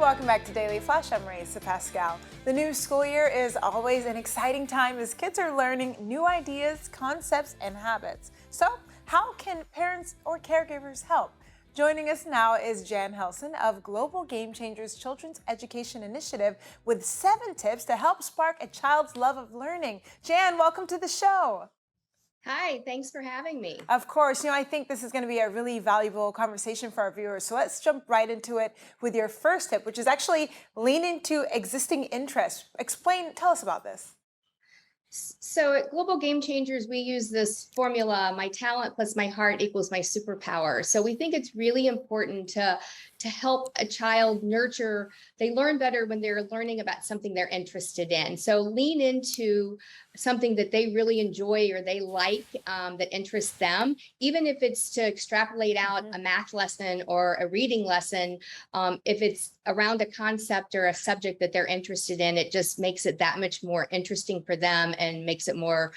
Welcome back to Daily Flash. I'm Riesa Pascal. The new school year is always an exciting time as kids are learning new ideas, concepts, and habits. So, how can parents or caregivers help? Joining us now is Jan Helson of Global Game Changers Children's Education Initiative with 7 tips to help spark a child's love of learning. Jan, welcome to the show. Hi, thanks for having me. Of course, I think this is going to be a really valuable conversation for our viewers. So let's jump right into it with your first tip, which is actually lean into existing interests. Tell us about this. So at Global Game Changers, we use this formula, my talent plus my heart equals my superpower. So we think it's really important to help a child nurture. They learn better when they're learning about something they're interested in. So lean into something that they really enjoy or they like that interests them, even if it's to extrapolate out a math lesson or a reading lesson. If it's around a concept or a subject that they're interested in, it just makes it that much more interesting for them and makes it more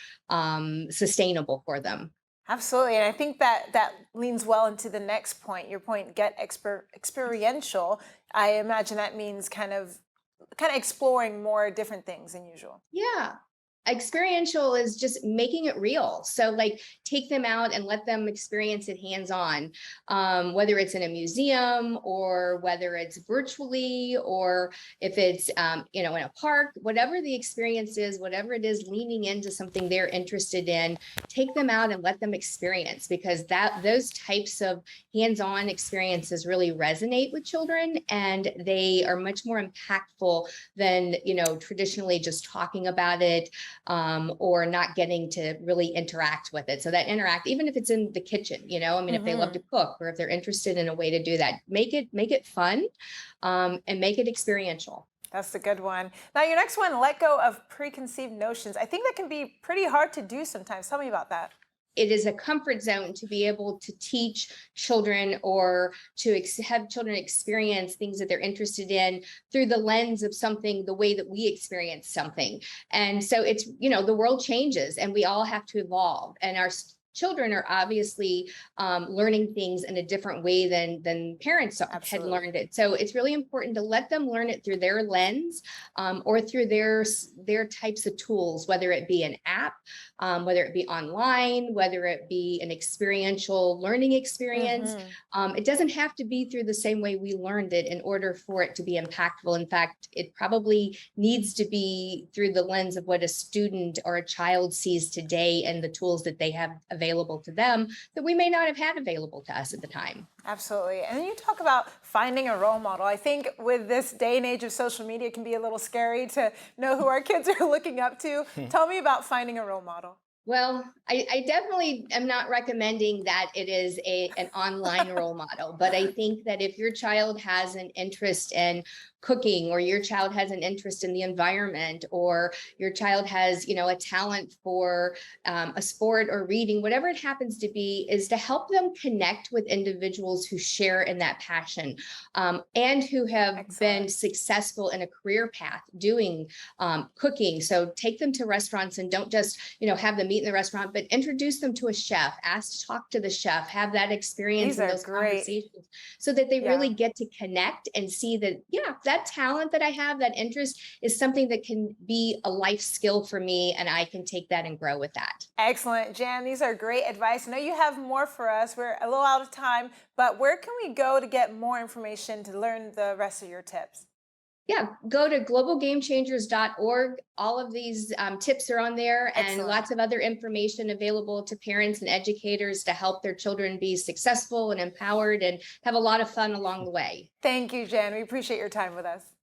sustainable for them. Absolutely. And I think that leans well into the next point. Your point, get experiential. I imagine that means kind of exploring more different things than usual. Yeah. Experiential is just making it real. So like take them out and let them experience it hands-on, whether it's in a museum or whether it's virtually or if it's, in a park, whatever the experience is, whatever it is, leaning into something they're interested in, take them out and let them experience because those types of hands-on experiences really resonate with children and they are much more impactful than, traditionally just talking about it. Or not getting to really interact with it. So that interact, even if it's in the kitchen, if they love to cook or if they're interested in a way to do that, make it fun and make it experiential. That's a good one. Now, your next one, let go of preconceived notions. I think that can be pretty hard to do sometimes. Tell me about that. It is a comfort zone to be able to teach children or to have children experience things that they're interested in through the lens of something, the way that we experience something. And so it's, the world changes and we all have to evolve. And our children are obviously learning things in a different way than parents had learned it. So it's really important to let them learn it through their lens or through their types of tools, whether it be an app, whether it be online, whether it be an experiential learning experience. It doesn't have to be through the same way we learned it in order for it to be impactful. In fact, it probably needs to be through the lens of what a student or a child sees today and the tools that they have available to them that we may not have had available to us at the time. Absolutely. And then you talk about finding a role model. I think with this day and age of social media, it can be a little scary to know who our kids are looking up to. Tell me about finding a role model. Well, I definitely am not recommending that it is an online role model, but I think that if your child has an interest in cooking or your child has an interest in the environment or your child has, a talent for a sport or reading, whatever it happens to be, is to help them connect with individuals who share in that passion and who have been successful in a career path doing cooking. So take them to restaurants and don't just, have them eat in the restaurant, but introduce them to a chef, ask to talk to the chef, have that experience in those conversations so that they really get to connect and see that, that talent that I have, that interest is something that can be a life skill for me and I can take that and grow with that. Excellent, Jan. These are great advice. I know you have more for us. We're a little out of time, but where can we go to get more information to learn the rest of your tips? Yeah, go to globalgamechangers.org. All of these tips are on there and lots of other information available to parents and educators to help their children be successful and empowered and have a lot of fun along the way. Thank you, Jan. We appreciate your time with us.